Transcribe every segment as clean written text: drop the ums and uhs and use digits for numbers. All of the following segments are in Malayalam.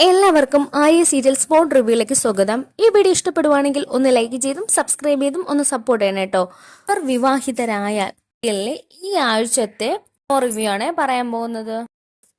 എല്ലാവർക്കും ആര്യ സീരിയൽ സ്പോട്ട് റിവ്യൂയിലേക്ക് സ്വാഗതം. ഈ വീഡിയോ ഇഷ്ടപ്പെടുവാണെങ്കിൽ ഒന്ന് ലൈക്ക് ചെയ്തും സബ്സ്ക്രൈബ് ചെയ്തും ഒന്ന് സപ്പോർട്ട് ചെയ്യണം കേട്ടോ. അവർ വിവാഹിതരായ ഈ ആഴ്ചത്തെ റിവ്യൂ ആണ് പറയാൻ പോകുന്നത്.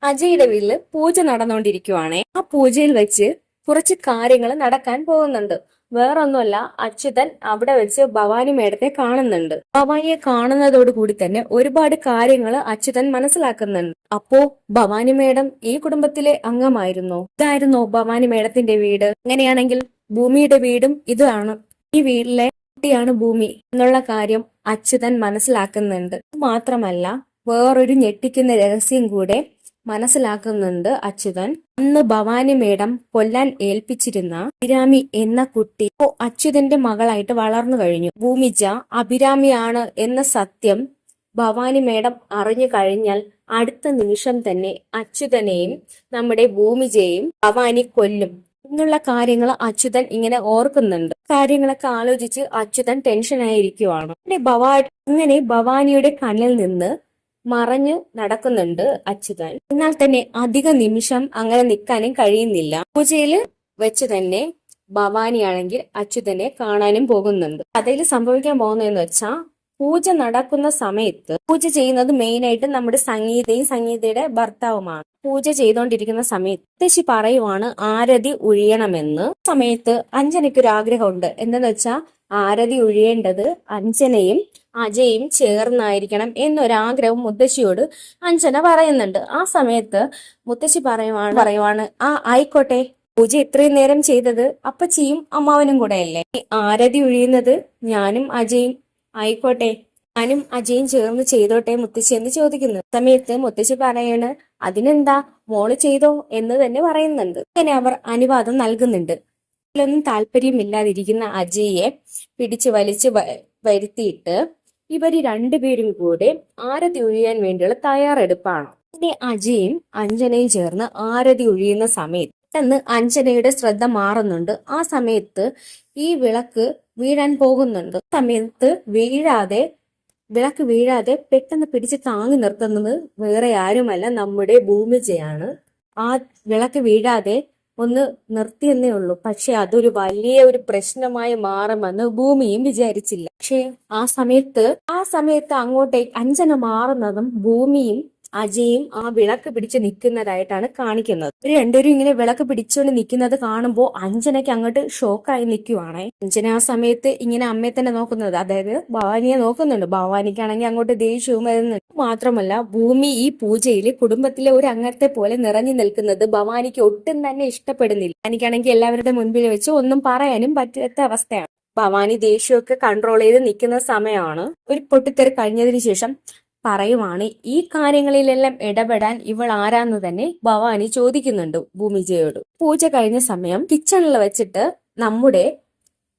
അജയുടെ വീട്ടില് പൂജ നടന്നുകൊണ്ടിരിക്കുവാണേ. ആ പൂജയിൽ വെച്ച് കുറച്ച് കാര്യങ്ങൾ നടക്കാൻ പോകുന്നുണ്ട്. വേറൊന്നുമല്ല, അച്യുതൻ അവിടെ വെച്ച് ഭവാനി മേഡത്തെ കാണുന്നുണ്ട്. ഭവാനിയെ കാണുന്നതോട് കൂടി തന്നെ ഒരുപാട് കാര്യങ്ങൾ അച്യുതൻ മനസ്സിലാക്കുന്നുണ്ട്. അപ്പോ ഭവാനി മേഡം ഈ കുടുംബത്തിലെ അംഗമായിരുന്നോ? ഇതായിരുന്നോ ഭവാനി മേഡത്തിന്റെ വീട്? അങ്ങനെയാണെങ്കിൽ ഭൂമിയുടെ വീടും ഇതാണ്. ഈ വീട്ടിലെ കുട്ടിയാണ് ഭൂമി എന്നുള്ള കാര്യം അച്യുതൻ മനസ്സിലാക്കുന്നുണ്ട്. മാത്രമല്ല, വേറൊരു ഞെട്ടിക്കുന്ന രഹസ്യം കൂടെ മനസ്സിലാക്കുന്നുണ്ട് അച്യുതൻ. അന്ന് ഭവാനി മേഡം കൊല്ലാൻ ഏൽപ്പിച്ചിരുന്ന അഭിരാമി എന്ന കുട്ടി അച്യുതന്റെ മകളായിട്ട് വളർന്നു കഴിഞ്ഞു. ഭൂമിജ അഭിരാമിയാണ് എന്ന സത്യം ഭവാനി മേഡം അറിഞ്ഞു കഴിഞ്ഞാൽ അടുത്ത നിമിഷം തന്നെ അച്യുതനെയും നമ്മുടെ ഭൂമിജയെയും ഭവാനി കൊല്ലും എന്നുള്ള കാര്യങ്ങൾ അച്യുതൻ ഇങ്ങനെ ഓർക്കുന്നുണ്ട്. കാര്യങ്ങളൊക്കെ ആലോചിച്ച് അച്യുതൻ ടെൻഷനായിരിക്കുവാണ്. അങ്ങനെ ഭവാനിയുടെ കണ്ണിൽ നിന്ന് മറഞ്ഞു നടക്കുന്നുണ്ട് അച്യുതൻ. എന്നാൽ തന്നെ അധിക നിമിഷം അങ്ങനെ നിൽക്കാനും കഴിയുന്നില്ല. പൂജയില് വെച്ച് തന്നെ ഭവാനിയാണെങ്കിൽ അച്യുതനെ കാണാനും പോകുന്നുണ്ട്. കഥയിൽ സംഭവിക്കാൻ പോകുന്നതെന്ന് വെച്ചാൽ, പൂജ നടക്കുന്ന സമയത്ത് പൂജ ചെയ്യുന്നത് മെയിനായിട്ട് നമ്മുടെ സംഗീതയുടെ ഭർത്താവുമാണ്. പൂജ ചെയ്തുകൊണ്ടിരിക്കുന്ന സമയത്ത് മുത്തശ്ശി പറയുവാണ് ആരതി ഒഴിയണമെന്ന്. സമയത്ത് അഞ്ജനയ്ക്കൊരു ആഗ്രഹമുണ്ട്. എന്തെന്ന് വെച്ചാൽ, ആരതി ഒഴിയേണ്ടത് അഞ്ജനയും അജയും ചേർന്നായിരിക്കണം എന്നൊരാഗ്രഹം മുത്തശ്ശിയോട് അഞ്ജന പറയുന്നുണ്ട്. ആ സമയത്ത് മുത്തശ്ശി പറയുവാണ് ആയിക്കോട്ടെ, പൂജ ഇത്രയും നേരം ചെയ്തത് അപ്പച്ചിയും അമ്മാവനും കൂടെ അല്ലേ? ആരതി ഒഴിയുന്നത് ഞാനും അജയും ആയിക്കോട്ടെ, ഞാനും അജയും ചേർന്ന് ചെയ്തോട്ടെ മുത്തശ്ശി എന്ന് ചോദിക്കുന്നു. സമയത്ത് മുത്തശ്ശി പറയാണ് അതിനെന്താ, മോള് ചെയ്തോ എന്ന് തന്നെ പറയുന്നുണ്ട്. അങ്ങനെ അവർ അനുവാദം നൽകുന്നുണ്ട്. ഇതിലൊന്നും താല്പര്യമില്ലാതിരിക്കുന്ന അജയെ പിടിച്ചു വലിച്ചു വരുത്തിയിട്ട് ഇവര് രണ്ടുപേരും കൂടെ ആരതി ഒഴിയാൻ വേണ്ടിയുള്ള തയ്യാറെടുപ്പാണ്. പിന്നെ അജയും അഞ്ജനയും ചേർന്ന് ആരതി ഒഴിയുന്ന സമയത്ത് പെട്ടെന്ന് അഞ്ജനയുടെ ശ്രദ്ധ മാറുന്നുണ്ട്. ആ സമയത്ത് ഈ വിളക്ക് വീഴാൻ പോകുന്നുണ്ട്. സമയത്ത് വിളക്ക് വീഴാതെ പെട്ടെന്ന് പിടിച്ച് താങ്ങി നിർത്തുന്നത് വേറെ ആരുമല്ല, നമ്മുടെ ഭൂമിജയാണ്. ആ വിളക്ക് വീഴാതെ ഒന്ന് നിർത്തിയെന്നേ ഉള്ളൂ. പക്ഷെ അതൊരു വലിയ ഒരു പ്രശ്നമായി മാറുമെന്ന് ഭൂമിയും വിചാരിച്ചില്ല. പക്ഷെ ആ സമയത്ത് അങ്ങോട്ടേക്ക് അഞ്ജന മാറുന്നതും ഭൂമിയും അജയും ആ വിളക്ക് പിടിച്ച് നിൽക്കുന്നതായിട്ടാണ് കാണിക്കുന്നത്. രണ്ടുപേരും ഇങ്ങനെ വിളക്ക് പിടിച്ചുകൊണ്ട് നിൽക്കുന്നത് കാണുമ്പോൾ അഞ്ജനയ്ക്ക് അങ്ങോട്ട് ഷോക്കായി നിൽക്കുവാണേ. അഞ്ജന ആ സമയത്ത് ഇങ്ങനെ അമ്മയെ തന്നെ നോക്കുന്നത്, അതായത് ഭവാനിയെ നോക്കുന്നുണ്ട്. ഭവാനിക്കാണെങ്കിൽ അങ്ങോട്ട് ദേഷ്യവും വരുന്നുണ്ട്. മാത്രമല്ല, ഭൂമി ഈ പൂജയിൽ കുടുംബത്തിലെ ഒരു അംഗത്തെ പോലെ നിറഞ്ഞു നിൽക്കുന്നത് ഭവാനിക്ക് ഒട്ടും തന്നെ ഇഷ്ടപ്പെടുന്നില്ല. എനിക്കാണെങ്കിൽ എല്ലാവരുടെ മുൻപിൽ വെച്ച് ഒന്നും പറയാനും പറ്റാത്ത അവസ്ഥയാണ്. ഭവാനി ദേഷ്യമൊക്കെ കൺട്രോൾ ചെയ്ത് നിൽക്കുന്ന സമയമാണ്. ഒരു പൊട്ടിത്തെറി കഴിഞ്ഞതിന് ശേഷം പറയുവാണ് ഈ കാര്യങ്ങളിലെല്ലാം ഇടപെടാൻ ഇവൾ ആരാന്ന് തന്നെ ഭവാനി ചോദിക്കുന്നുണ്ട് ഭൂമിജയോട്. പൂജ കഴിഞ്ഞ സമയം കിച്ചണിൽ വെച്ചിട്ട് നമ്മുടെ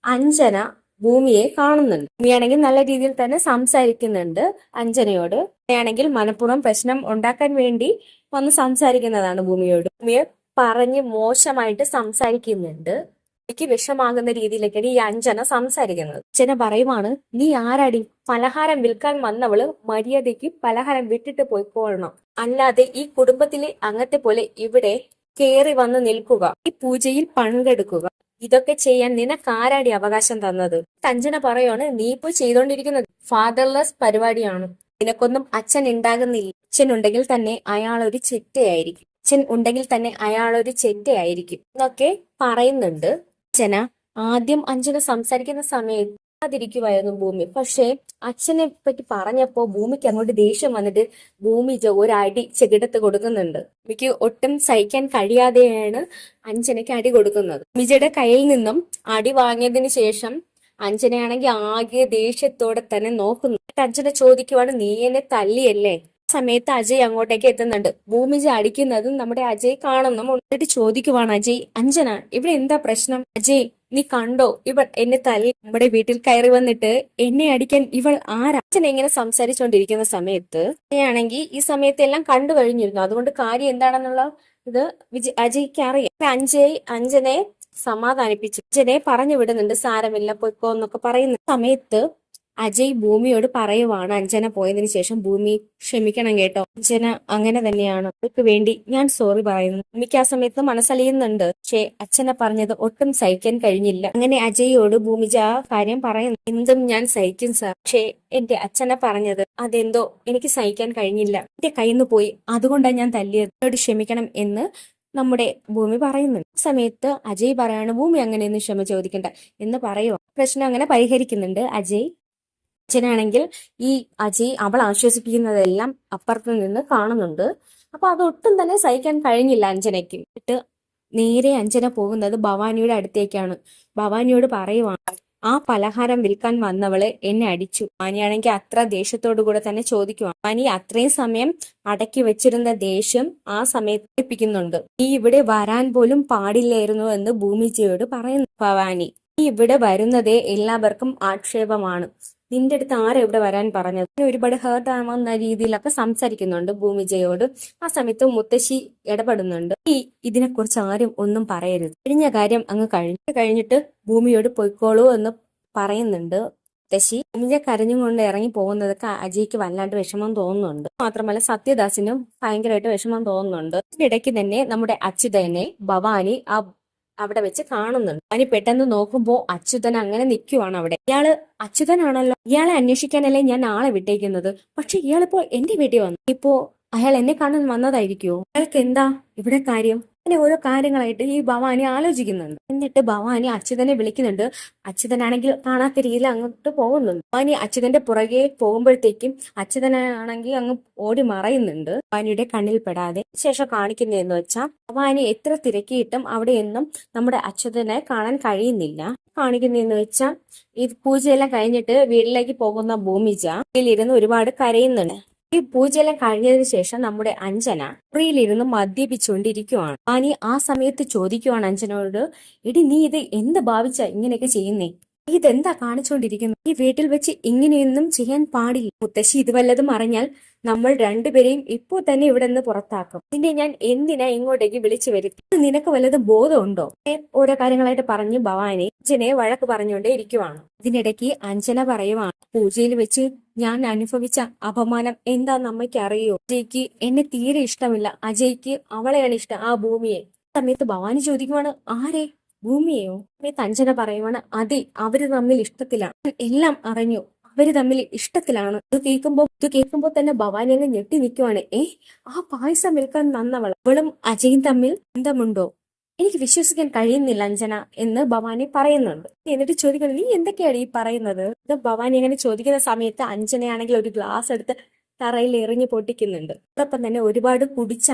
അഞ്ജന ഭൂമിയെ കാണുന്നുണ്ട്. ഭൂമിയാണെങ്കിൽ നല്ല രീതിയിൽ തന്നെ സംസാരിക്കുന്നുണ്ട് അഞ്ജനയോട്. ആണെങ്കിൽ മനഃപൂർവ്വം പ്രശ്നം ഉണ്ടാക്കാൻ വേണ്ടി വന്ന് സംസാരിക്കുന്നതാണ് ഭൂമിയോട്. ഭൂമിയെ പറഞ്ഞ് മോശമായിട്ട് സംസാരിക്കുന്നുണ്ട്. എനിക്ക് വിഷമാകുന്ന രീതിയിലേക്കാണ് ഈ അഞ്ജന സംസാരിക്കുന്നത്. അഞ്ജന പറയുവാണ് നീ ആരാടി? പലഹാരം വിൽക്കാൻ വന്നവള് മര്യാദയ്ക്ക് പലഹാരം വിട്ടിട്ട് പോയിക്കോളണം, അല്ലാതെ ഈ കുടുംബത്തിലെ അംഗത്തെ പോലെ ഇവിടെ കേറി വന്ന് നിൽക്കുക, ഈ പൂജയിൽ പങ്കെടുക്കുക, ഇതൊക്കെ ചെയ്യാൻ നിനക്ക് ആരാടി അവകാശം തന്നത്? അഞ്ജന പറയുവാണ് നീ ഇപ്പൊ ചെയ്തോണ്ടിരിക്കുന്നത് ഫാദർലെസ് പരിപാടിയാണ്. നിനക്കൊന്നും അച്ഛൻ ഉണ്ടാകുന്നില്ല. അച്ഛൻ ഉണ്ടെങ്കിൽ തന്നെ അയാൾ ഒരു ചെറ്റയായിരിക്കും. എന്നൊക്കെ പറയുന്നുണ്ട്. അഞ്ജന സംസാരിക്കുന്ന സമയത്ത് അതിരിക്കുമായിരുന്നു ഭൂമി. പക്ഷെ അച്ഛനെ പറ്റി പറഞ്ഞപ്പോ ഭൂമിക്ക് അങ്ങോട്ട് ദേഷ്യം വന്നിട്ട് ഭൂമിജ ഒരടി ചെകിടത്ത് കൊടുക്കുന്നുണ്ട്. ഭൂമിക്ക് ഒട്ടും സഹിക്കാൻ കഴിയാതെയാണ് അഞ്ജനയ്ക്ക് അടി കൊടുക്കുന്നത്. ഭൂമിജയുടെ കയ്യിൽ നിന്നും അടി വാങ്ങിയതിന് ശേഷം അഞ്ജനയാണെങ്കിൽ ആകെ ദേഷ്യത്തോടെ തന്നെ നോക്കുന്നു. അഞ്ജന ചോദിക്കുവാണ് നീ എന്നെ തല്ലിയല്ലേ? സമയത്ത് അജയ് അങ്ങോട്ടേക്ക് എത്തുന്നുണ്ട്. ഭൂമിജ അടിക്കുന്നതും നമ്മുടെ അജയ് കാണുന്നു. എന്നിട്ട് ചോദിക്കുവാണ് അജയ്, അഞ്ജന ഇവിടെ എന്താ പ്രശ്നം? അജയ് നീ കണ്ടോ ഇവൾ എന്നെ തല്ലി? നമ്മുടെ വീട്ടിൽ കയറി വന്നിട്ട് എന്നെ അടിക്കാൻ ഇവൾ ആരാ? അച്ഛൻ ഇങ്ങനെ സംസാരിച്ചുകൊണ്ടിരിക്കുന്ന സമയത്ത് ആണെങ്കിൽ ഈ സമയത്ത് എല്ലാം കണ്ടു കഴിഞ്ഞിരുന്നു. അതുകൊണ്ട് കാര്യം എന്താണെന്നുള്ള ഇത് അജയ്ക്ക് അറിയാം. അഞ്ജനയെ സമാധാനിപ്പിച്ചു. അഞ്ജനയെ പറഞ്ഞു വിടുന്നുണ്ട്, സാരമില്ല പൊയ്ക്കോ എന്നൊക്കെ പറയുന്ന സമയത്ത് അജയ് ഭൂമിയോട് പറയുവാണ് അഞ്ജന പോയതിനു ശേഷം, ഭൂമി ക്ഷമിക്കണം കേട്ടോ, അഞ്ജന അങ്ങനെ തന്നെയാണ്, അവർക്ക് വേണ്ടി ഞാൻ സോറി പറയുന്നു. ഭൂമിക്ക് ആ സമയത്ത് മനസ്സലിയുന്നുണ്ട്. പക്ഷേ അച്ഛനെ പറഞ്ഞത് ഒട്ടും സഹിക്കാൻ കഴിഞ്ഞില്ല. അങ്ങനെ അജയോട് ഭൂമിജ ആ കാര്യം പറയുന്നു. എന്തും ഞാൻ സഹിക്കും സാർ, പക്ഷേ എന്റെ അച്ഛനെ പറഞ്ഞത് അതെന്തോ എനിക്ക് സഹിക്കാൻ കഴിഞ്ഞില്ല, എന്റെ കയ്യിൽ നിന്ന് പോയി, അതുകൊണ്ടാണ് ഞാൻ തല്ലിയത്, എന്നോട് ക്ഷമിക്കണം എന്ന് നമ്മുടെ ഭൂമി പറയുന്നുണ്ട്. ആ സമയത്ത് അജയ് പറയാണ്, ഭൂമി അങ്ങനെയൊന്നും ക്ഷമ ചോദിക്കണ്ട എന്ന് പറയുക. പ്രശ്നം അങ്ങനെ പരിഹരിക്കുന്നുണ്ട് അജയ്. അച്ഛനാണെങ്കിൽ ഈ അജയ് അവൾ ആശ്വസിപ്പിക്കുന്നതെല്ലാം അപ്പുറത്ത് നിന്ന് കാണുന്നുണ്ട്. അപ്പൊ അതൊട്ടും തന്നെ സഹിക്കാൻ കഴിഞ്ഞില്ല അഞ്ജനയ്ക്ക്. എന്നിട്ട് നേരെ അഞ്ജന പോകുന്നത് ഭവാനിയുടെ അടുത്തേക്കാണ്. ഭവാനിയോട് പറയുവാണ്, ആ പലഹാരം വിൽക്കാൻ വന്നവള് എന്നെ അടിച്ചു. ഭവാനിയാണെങ്കിൽ അത്ര ദേഷ്യത്തോടു കൂടെ തന്നെ ചോദിക്കുവാണ്. ഭവാനി അത്രയും സമയം അടക്കി വെച്ചിരുന്ന ദേഷ്യം ആ സമയത്ത് ഏൽപ്പിക്കുന്നുണ്ട്. നീ ഇവിടെ വരാൻ പോലും പാടില്ലായിരുന്നു എന്ന് ഭൂമിജിയോട് പറയുന്നു ഭവാനി. നീ ഇവിടെ വരുന്നതേ എല്ലാവർക്കും ആക്ഷേപമാണ്, നിന്റെ അടുത്ത് ആരാ ഇവിടെ വരാൻ പറഞ്ഞത്, ഒരുപാട് ഹേർട്ട് ആവുന്ന രീതിയിലൊക്കെ സംസാരിക്കുന്നുണ്ട് ഭൂമിജയോട്. ആ സമയത്ത് മുത്തശ്ശി ഇടപെടുന്നുണ്ട്. ഈ ഇതിനെക്കുറിച്ച് ആരും ഒന്നും പറയരുത്, കഴിഞ്ഞ കാര്യം അങ്ങ് കഴിഞ്ഞിട്ട് ഭൂമിയോട് പൊയ്ക്കോളൂ എന്ന് പറയുന്നുണ്ട് മുത്തശ്ശി. ഭൂമിജ കരഞ്ഞുകൊണ്ട് ഇറങ്ങി പോകുന്നതൊക്കെ അജയ്ക്ക് വല്ലാണ്ട് വിഷമം തോന്നുന്നുണ്ട്. മാത്രമല്ല സത്യദാസിനും ഭയങ്കരമായിട്ട് വിഷമം തോന്നുന്നുണ്ട്. ഇതിനിടയ്ക്ക് തന്നെ നമ്മുടെ അച്യുതനെ ഭവാനി അവിടെ വെച്ച് കാണുന്നുണ്ട്. അവന് പെട്ടെന്ന് നോക്കുമ്പോ അച്യുതൻ അങ്ങനെ നിൽക്കുവാണ് അവിടെ. ഇയാള് അച്യുതനാണല്ലോ, ഇയാളെ അന്വേഷിക്കാനല്ലേ ഞാൻ ആളെ വിട്ടേക്കുന്നത്, പക്ഷെ ഇയാളിപ്പോ എന്റെ വീട്ടിൽ വന്നു. ഇപ്പോ അയാൾ എന്നെ കാണാൻ വന്നതായിരിക്കുമോ, അയാൾക്ക് എന്താ ഇവിടെ കാര്യം, അങ്ങനെ ഓരോ കാര്യങ്ങളായിട്ട് ഈ ഭവാനി ആലോചിക്കുന്നുണ്ട്. എന്നിട്ട് ഭവാനി അച്യുതനെ വിളിക്കുന്നുണ്ട്. അച്യുതനാണെങ്കിൽ കാണാത്ത രീതിയിൽ അങ്ങോട്ട് പോകുന്നുണ്ട്. ഭവാനി അച്യുതന്റെ പുറകെ പോകുമ്പോഴത്തേക്കും അച്യുതനാണെങ്കിൽ അങ്ങ് ഓടി മറയുന്നുണ്ട് ഭവാനിയുടെ കണ്ണിൽ പെടാതെ. ശേഷം കാണിക്കുന്നതെന്ന് വെച്ചാൽ ഭവാനി എത്ര തിരക്കിയിട്ടും അവിടെയൊന്നും നമ്മുടെ അച്യുതനെ കാണാൻ കഴിയുന്നില്ല. കാണിക്കുന്നതെന്ന് വെച്ചാൽ ഈ പൂജയെല്ലാം കഴിഞ്ഞിട്ട് വീട്ടിലേക്ക് പോകുന്ന ഭൂമിജ ഇതിലിരുന്ന് ഒരുപാട് കരയുന്നുണ്ട്. ഈ പൂജയെല്ലാം കഴിഞ്ഞതിന് ശേഷം നമ്മുടെ അഞ്ജന മുറിയിലിരുന്ന് മദ്യപിച്ചുകൊണ്ടിരിക്കുവാണ്. ആനി ആ സമയത്ത് ചോദിക്കുവാണ് അഞ്ജനോട്, എടി നീ ഇത് എന്ത് ഭാവിച്ച ഇങ്ങനെയൊക്കെ ചെയ്യുന്നേ, ഇതെന്താ കാണിച്ചുകൊണ്ടിരിക്കുന്നത്, ഈ വീട്ടിൽ വെച്ച് ഇങ്ങനെയൊന്നും ചെയ്യാൻ പാടില്ല. മുത്തശ്ശി ഇത് വല്ലതും അറിഞ്ഞാൽ നമ്മൾ രണ്ടുപേരെയും ഇപ്പോ തന്നെ ഇവിടെ നിന്ന് പുറത്താക്കും. നിന്നെ ഞാൻ എന്തിനാ ഇങ്ങോട്ടേക്ക് വിളിച്ചു വരുത്തി, നിനക്ക് വല്ലതും ബോധമുണ്ടോ? ഓരോ കാര്യങ്ങളായിട്ട് പറഞ്ഞ് ഭവാനി അഞ്ജനയെ വഴക്ക് പറഞ്ഞുകൊണ്ടേ ഇരിക്കുവാണ്. ഇതിനിടയ്ക്ക് അഞ്ജന പറയുവാണ്, പൂജയിൽ വെച്ച് ഞാൻ അനുഭവിച്ച അപമാനം എന്താന്ന് അമ്മയ്ക്ക് അറിയോ, അജയ്ക്ക് എന്നെ തീരെ ഇഷ്ടമില്ല, അജയ്ക്ക് അവളെയാണ് ഇഷ്ടം, ആ ഭൂമിയെ. സമയത്ത് ഭവാനി ചോദിക്കുവാണ്, ആരെ, ഭൂമിയെയോ? സമയത്ത് അഞ്ജന പറയുവാണ്, അതെ, അവര് തമ്മിൽ ഇഷ്ടത്തിലാണ്, എല്ലാം അറിഞ്ഞു, അവര് തമ്മിൽ ഇഷ്ടത്തിലാണ്. ഇത് കേൾക്കുമ്പോ തന്നെ ഭവാനി അങ്ങ് ഞെട്ടി നിൽക്കുവാണ്. ആ പായസം വിൽക്കാൻ വന്നവൾ, അവളും അജയും തമ്മിൽ ബന്ധമുണ്ടോ, എനിക്ക് വിശ്വസിക്കാൻ കഴിയുന്നില്ല അഞ്ജന എന്ന് ഭവാനി പറയുന്നുണ്ട്. എന്നിട്ട് ചോദിക്കുന്നത്, നീ എന്തൊക്കെയാണ് ഈ പറയുന്നത്? ഇത് ഭവാനി അങ്ങനെ ചോദിക്കുന്ന സമയത്ത് അഞ്ജനയാണെങ്കിൽ ഒരു ഗ്ലാസ് എടുത്ത് തറയിൽ എറിഞ്ഞു പൊട്ടിക്കുന്നുണ്ട്. അതോടൊപ്പം തന്നെ ഒരുപാട് കുടിച്ച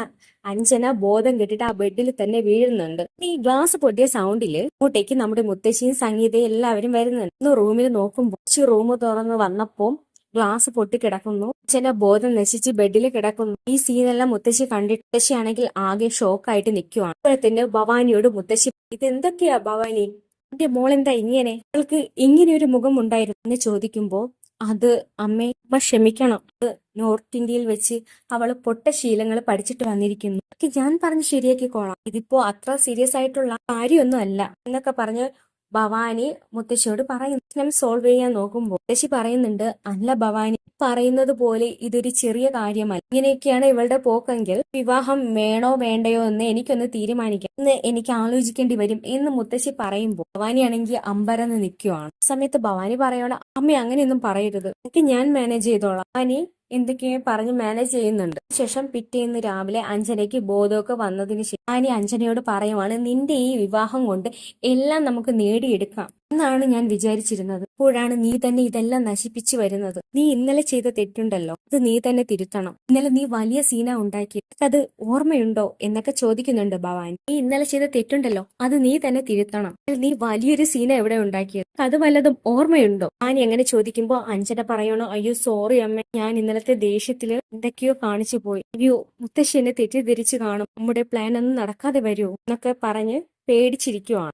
അഞ്ജന ബോധം കെട്ടിട്ട് ആ ബെഡിൽ തന്നെ വീഴുന്നുണ്ട്. ഈ ഗ്ലാസ് പൊട്ടിയ സൗണ്ടില് അങ്ങോട്ടേക്ക് നമ്മുടെ മുത്തശ്ശിയും സംഗീതയും എല്ലാവരും വരുന്നുണ്ട്. ഇന്ന് റൂമിൽ നോക്കുമ്പോൾ റൂം തുറന്ന് വന്നപ്പോ ഗ്ലാസ് പൊട്ടിക്കിടക്കുന്നു, അച്ഛനെ ബോധം നശിച്ച് ബെഡിൽ കിടക്കുന്നു. ഈ സീനെല്ലാം മുത്തശ്ശി കണ്ടിട്ട് മുത്തശ്ശിയാണെങ്കിൽ ആകെ ഷോക്കായിട്ട് നിൽക്കുവാണ്. അപ്പോഴത്തേന് ഭവാനിയോട് മുത്തശ്ശി, ഇതെന്തൊക്കെയാ ഭവാനി, എന്റെ മോളെന്താ ഇങ്ങനെ, അവൾക്ക് ഇങ്ങനെ ഒരു മുഖം ഉണ്ടായിരുന്നു എന്ന് ചോദിക്കുമ്പോ, അത് അമ്മ ക്ഷമിക്കണം, അത് നോർത്ത് ഇന്ത്യയിൽ വെച്ച് അവള് പൊട്ട ശീലങ്ങൾ പഠിച്ചിട്ട് വന്നിരിക്കുന്നു, ഞാൻ പറഞ്ഞ് ശരിയാക്കിക്കോളാം, ഇതിപ്പോ അത്ര സീരിയസ് ആയിട്ടുള്ള കാര്യമൊന്നും അല്ല എന്നൊക്കെ പറഞ്ഞ് ഭവാനി മുത്തശ്ശിയോട് പറയുന്നു. പ്രശ്നം സോൾവ് ചെയ്യാൻ നോക്കുമ്പോൾ മുത്തശ്ശി പറയുന്നുണ്ട്, അല്ല ഭവാനി പറയുന്നത് പോലെ ഇതൊരു ചെറിയ കാര്യമല്ല, ഇങ്ങനെയൊക്കെയാണ് ഇവളുടെ പോക്കെങ്കിൽ വിവാഹം വേണോ വേണ്ടയോ എന്ന് എനിക്കൊന്ന് തീരുമാനിക്കാം, എന്ന് എനിക്ക് ആലോചിക്കേണ്ടി വരും എന്ന് മുത്തശ്ശി പറയുമ്പോൾ ഭവാനിയാണെങ്കിൽ അമ്പരന്ന് നിൽക്കുവാണ്. സമയത്ത് ഭവാനി പറയണം, അമ്മ അങ്ങനെയൊന്നും പറയരുത്, എനിക്ക് ഞാൻ മാനേജ് ചെയ്തോളാം. ഭവാനി എന്തൊക്കെയോ പറഞ്ഞ് മാനേജ് ചെയ്യുന്നുണ്ട്. ശേഷം പിറ്റേന്ന് രാവിലെ അഞ്ജനയ്ക്ക് ബോധമൊക്കെ വന്നതിന് ശേഷം ഭവാനി അഞ്ജനയോട് പറയുവാണ്, നിന്റെ ഈ വിവാഹം കൊണ്ട് എല്ലാം നമുക്ക് നേടിയെടുക്കാം എന്നാണ് ഞാൻ വിചാരിച്ചിരുന്നത്, അപ്പോഴാണ് നീ തന്നെ ഇതെല്ലാം നശിപ്പിച്ചു വരുന്നത്. നീ ഇന്നലെ ചെയ്ത തെറ്റുണ്ടല്ലോ, അത് നീ തന്നെ തിരുത്തണം. ഇന്നലെ നീ വലിയ സീന ഉണ്ടാക്കി, അത് ഓർമ്മയുണ്ടോ എന്നൊക്കെ ചോദിക്കുന്നുണ്ട് ഭവാനി. നീ ഇന്നലെ ചെയ്ത തെറ്റുണ്ടല്ലോ, അത് നീ തന്നെ തിരുത്തണം. നീ വലിയൊരു സീന എവിടെ ഉണ്ടാക്കിയത്, അത് വല്ലതും ഓർമ്മയുണ്ടോ? ഭവാനി അങ്ങനെ ചോദിക്കുമ്പോ അഞ്ജന പറയണോ, അയ്യോ സോറി അമ്മ, ഞാൻ ഇന്നലത്തെ ദേഷ്യത്തില് എന്തൊക്കെയോ കാണിച്ചു പോയി, അയ്യോ മുത്തശ്ശി എന്നെ തെറ്റിദ്ധരിച്ചു കാണും, നമ്മുടെ പ്ലാൻ ഒന്നും നടക്കാതെ വരുമോ എന്നൊക്കെ പറഞ്ഞ് പേടിച്ചിരിക്കുവാണ്.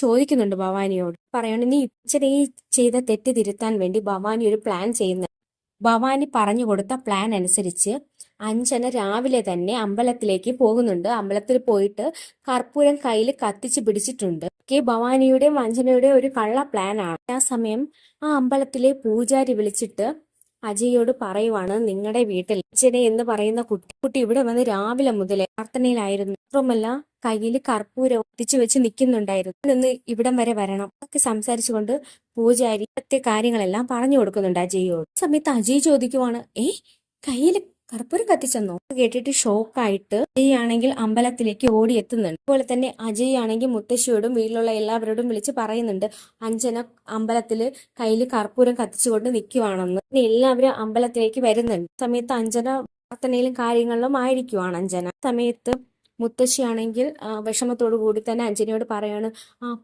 ചോദിക്കുന്നുണ്ട് ഭവാനിയോട്. പറയണ, നീ ഇച്ചിരി ചെയ്ത തെറ്റ് തിരുത്താൻ വേണ്ടി ഭവാനി ഒരു പ്ലാൻ ചെയ്യുന്നത്. ഭവാനി പറഞ്ഞു കൊടുത്ത പ്ലാൻ അനുസരിച്ച് അഞ്ജന രാവിലെ തന്നെ അമ്പലത്തിലേക്ക് പോകുന്നുണ്ട്. അമ്പലത്തിൽ പോയിട്ട് കർപ്പൂരം കയ്യിൽ കത്തിച്ച് പിടിച്ചിട്ടുണ്ട്. ഭവാനിയുടെയും അഞ്ജനയുടെയും ഒരു കള്ള പ്ലാനാണ്. ആ സമയം ആ അമ്പലത്തിലെ പൂജാരി വിളിച്ചിട്ട് അജയോട് പറയുവാണ്, നിങ്ങളുടെ വീട്ടിൽ അഞ്ജന എന്ന് പറയുന്ന കുട്ടി ഇവിടെ വന്ന് രാവിലെ മുതലേ പ്രാർത്ഥനയിലായിരുന്നു. മാത്രമല്ല കയ്യിൽ കർപ്പൂരം ഒത്തിച്ചു വെച്ച് നിൽക്കുന്നുണ്ടായിരുന്നു. നിന്ന് ഇവിടം വരെ വരണം ഒക്കെ സംസാരിച്ചുകൊണ്ട് പൂജാരി കാര്യങ്ങളെല്ലാം പറഞ്ഞു കൊടുക്കുന്നുണ്ട് അജയോട്. ആ സമയത്ത് അജയ് ചോദിക്കുവാണ്, കയ്യിൽ കർപ്പൂരം കത്തിച്ചെന്നോ? കേട്ടിട്ട് ഷോക്കായിട്ട് അജയ് ആണെങ്കിൽ അമ്പലത്തിലേക്ക് ഓടി എത്തുന്നുണ്ട്. അതുപോലെ തന്നെ അജയ് ആണെങ്കിൽ മുത്തശ്ശിയോടും വീട്ടിലുള്ള എല്ലാവരോടും വിളിച്ച് പറയുന്നുണ്ട്, അഞ്ജന അമ്പലത്തില് കയ്യിൽ കർപ്പൂരം കത്തിച്ചുകൊണ്ട് നിൽക്കുവാണെന്ന്. എല്ലാവരും അമ്പലത്തിലേക്ക് വരുന്നുണ്ട്. സമയത്ത് അഞ്ജന പ്രാർത്ഥനയിലും കാര്യങ്ങളിലും ആയിരിക്കുവാണ്. അഞ്ജന സമയത്ത് മുത്തശ്ശിയാണെങ്കിൽ വിഷമത്തോടു കൂടി തന്നെ അഞ്ജനയോട് പറയാണ്,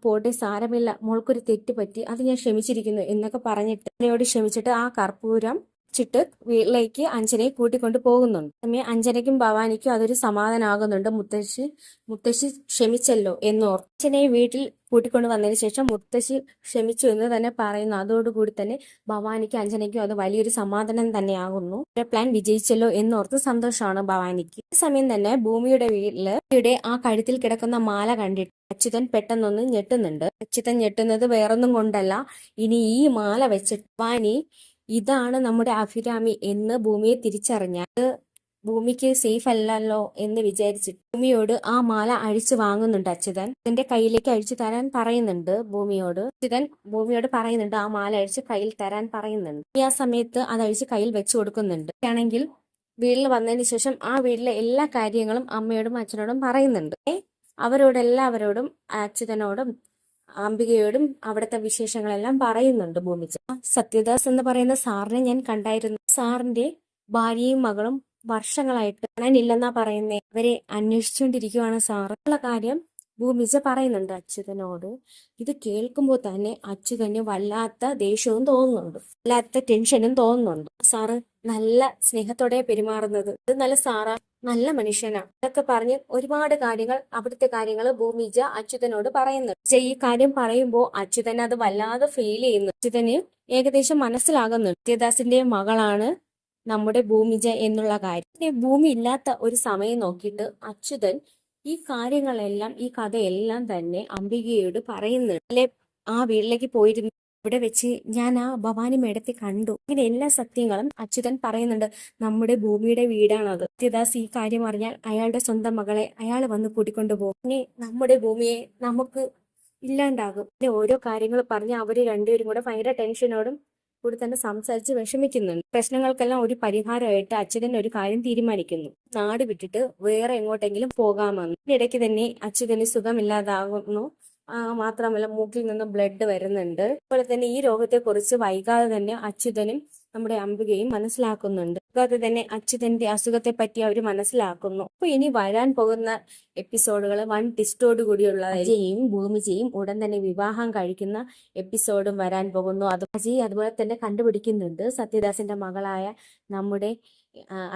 പോട്ടെ സാരമില്ല, മോൾക്കൊരു തെറ്റ് പറ്റി, അത് ഞാൻ ക്ഷമിച്ചിരിക്കുന്നു എന്നൊക്കെ പറഞ്ഞിട്ട് അഞ്ജനയോട് ക്ഷമിച്ചിട്ട് ആ കർപ്പൂരം ചിട്ട് വീട്ടിലേക്ക് അഞ്ജനയെ കൂട്ടിക്കൊണ്ട് പോകുന്നുണ്ട്. സമയം അഞ്ജനയ്ക്കും ഭവാനിക്കും അതൊരു സമാധാനമാകുന്നുണ്ട്. മുത്തശ്ശി ക്ഷമിച്ചല്ലോ എന്നോർത്ത് അഞ്ജനയെ വീട്ടിൽ കൂട്ടിക്കൊണ്ട് വന്നതിന് ശേഷം മുത്തശ്ശി ക്ഷമിച്ചു എന്ന് തന്നെ പറയുന്നു. അതോടുകൂടി തന്നെ ഭവാനിക്കും അഞ്ജനയ്ക്കും അത് വലിയൊരു സമാധാനം തന്നെയാകുന്നു. പ്ലാൻ വിജയിച്ചല്ലോ എന്നോർത്ത് സന്തോഷമാണ് ഭവാനിക്ക്. ഈ സമയം തന്നെ ഭൂമിയുടെ വീട്ടില് ആ കഴുത്തിൽ കിടക്കുന്ന മാല കണ്ടിട്ട് അച്യുതൻ പെട്ടെന്നൊന്ന് ഞെട്ടുന്നുണ്ട്. അച്യുതൻ ഞെട്ടുന്നത് വേറൊന്നും കൊണ്ടല്ല, ഇനി ഈ മാല വെച്ചിട്ട് ഭവാനി ഇതാണ് നമ്മുടെ അഭിരാമി എന്ന് ഭൂമിയെ തിരിച്ചറിഞ്ഞാൽ ഭൂമിക്ക് സേഫ് അല്ലല്ലോ എന്ന് വിചാരിച്ചിട്ട് ഭൂമിയോട് ആ മാല അഴിച്ചു വാങ്ങുന്നുണ്ട് അച്യുതൻ. അതിന്റെ കയ്യിലേക്ക് അഴിച്ചു തരാൻ പറയുന്നുണ്ട് ഭൂമിയോട്. അച്യുതൻ ഭൂമിയോട് പറയുന്നുണ്ട് ആ മാല അഴിച്ച് കയ്യിൽ തരാൻ പറയുന്നുണ്ട്. ഈ ആ സമയത്ത് അത് അഴിച്ച് കയ്യിൽ വെച്ചു കൊടുക്കുന്നുണ്ട്. ആണെങ്കിൽ വീട്ടിൽ വന്നതിന് ശേഷം ആ വീട്ടിലെ എല്ലാ കാര്യങ്ങളും അമ്മയോടും അച്ഛനോടും പറയുന്നുണ്ട്. അവരോടെല്ലാവരോടും അച്യുതനോടും അംബികയോടും അവിടുത്തെ വിശേഷങ്ങളെല്ലാം പറയുന്നുണ്ട് ഭൂമിച്ച. സത്യദാസ് എന്ന് പറയുന്ന സാറിനെ ഞാൻ കണ്ടായിരുന്നു. സാറിന്റെ ഭാര്യയും മകളും വർഷങ്ങളായിട്ട് കാണാനില്ലെന്നാ പറയുന്നേ. അവരെ അന്വേഷിച്ചുകൊണ്ടിരിക്കുവാണ് സാറ് ഉള്ള കാര്യം ഭൂമിച്ച പറയുന്നുണ്ട് അച്യുതനോട്. ഇത് കേൾക്കുമ്പോൾ തന്നെ അച്യുതന് വല്ലാത്ത ദേഷ്യവും തോന്നുന്നുണ്ട്, വല്ലാത്ത ടെൻഷനും തോന്നുന്നുണ്ട്. സാറ് നല്ല സ്നേഹത്തോടെ പെരുമാറുന്നത്, ഇത് നല്ല സാറാ, നല്ല മനുഷ്യനാണ് ഇതൊക്കെ പറഞ്ഞ് ഒരുപാട് കാര്യങ്ങൾ അവിടുത്തെ കാര്യങ്ങൾ ഭൂമിജ അച്യുതനോട് പറയുന്നുണ്ട്. ഈ കാര്യം പറയുമ്പോൾ അച്യുതന് അത് വല്ലാതെ ഫീൽ ചെയ്യുന്നു. അച്യുതന് ഏകദേശം മനസ്സിലാകുന്നുണ്ട് സത്യദാസിന്റെ മകളാണ് നമ്മുടെ ഭൂമിജ എന്നുള്ള കാര്യം. ഭൂമി ഇല്ലാത്ത ഒരു സമയം നോക്കിയിട്ട് അച്യുതൻ ഈ കാര്യങ്ങളെല്ലാം ഈ കഥയെല്ലാം തന്നെ അംബികയോട് പറയുന്നുണ്ട്. അല്ലെ ആ വീട്ടിലേക്ക് പോയിരുന്നു, ഇവിടെ വെച്ച് ഞാൻ ആ ഭവാനി മേടത്തെ കണ്ടു, ഇങ്ങനെ എല്ലാ സത്യങ്ങളും അച്യുതൻ പറയുന്നുണ്ട്. നമ്മുടെ ഭൂമിയുടെ വീടാണത്. സത്യദാസ് ഈ കാര്യം അറിഞ്ഞാൽ അയാളുടെ സ്വന്തം മകളെ അയാൾ വന്ന് കൂട്ടിക്കൊണ്ടു പോകും. പിന്നെ നമ്മുടെ ഭൂമിയെ നമുക്ക് ഇല്ലാണ്ടാകും. പിന്നെ ഓരോ കാര്യങ്ങൾ പറഞ്ഞ് അവര് രണ്ടുപേരും കൂടെ ഭയങ്കര ടെൻഷനോടും കൂടി തന്നെ സംസാരിച്ച് വിഷമിക്കുന്നുണ്ട്. പ്രശ്നങ്ങൾക്കെല്ലാം ഒരു പരിഹാരമായിട്ട് അച്യുതൻ ഒരു കാര്യം തീരുമാനിക്കുന്നു, നാട് വിട്ടിട്ട് വേറെ എങ്ങോട്ടെങ്കിലും പോകാമെന്ന്. ഇതിനിടയ്ക്ക് തന്നെ അച്യുതന് സുഖമില്ലാതാകുന്നു. മാത്രമല്ല മൂക്കിൽ നിന്ന് ബ്ലഡ് വരുന്നുണ്ട്. അതുപോലെ തന്നെ ഈ രോഗത്തെക്കുറിച്ച് വൈകാതെ തന്നെ അച്യുതനും നമ്മുടെ അംബികയും മനസ്സിലാക്കുന്നുണ്ട്. അതുപോലെ തന്നെ അച്യുതന്റെ അസുഖത്തെ പറ്റി അവർ മനസ്സിലാക്കുന്നു. അപ്പൊ ഇനി വരാൻ പോകുന്ന എപ്പിസോഡുകൾ വൺ ടിസ്റ്റോട് കൂടിയുള്ള അജയും ഭൂമിജയും ഉടൻ തന്നെ വിവാഹം കഴിക്കുന്ന എപ്പിസോഡും വരാൻ പോകുന്നു. അത് അജയ് അതുപോലെ തന്നെ കണ്ടുപിടിക്കുന്നുണ്ട് സത്യദാസിന്റെ മകളായ നമ്മുടെ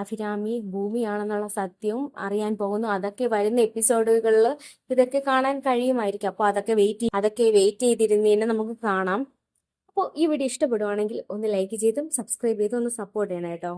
അഭിരാമി ഭൂമിയാണെന്നുള്ള സത്യവും അറിയാൻ പോകുന്നു. അതൊക്കെ വരുന്ന എപ്പിസോഡുകളിൽ ഇതൊക്കെ കാണാൻ കഴിയുമായിരിക്കും. അപ്പോൾ അതൊക്കെ വെയിറ്റ് ചെയ്തിരുന്നതിനെ നമുക്ക് കാണാം. അപ്പോൾ ഈ വീഡിയോ ഇഷ്ടപ്പെടുവാണെങ്കിൽ ഒന്ന് ലൈക്ക് ചെയ്തും സബ്സ്ക്രൈബ് ചെയ്തും ഒന്ന് സപ്പോർട്ട് ചെയ്യണം കേട്ടോ.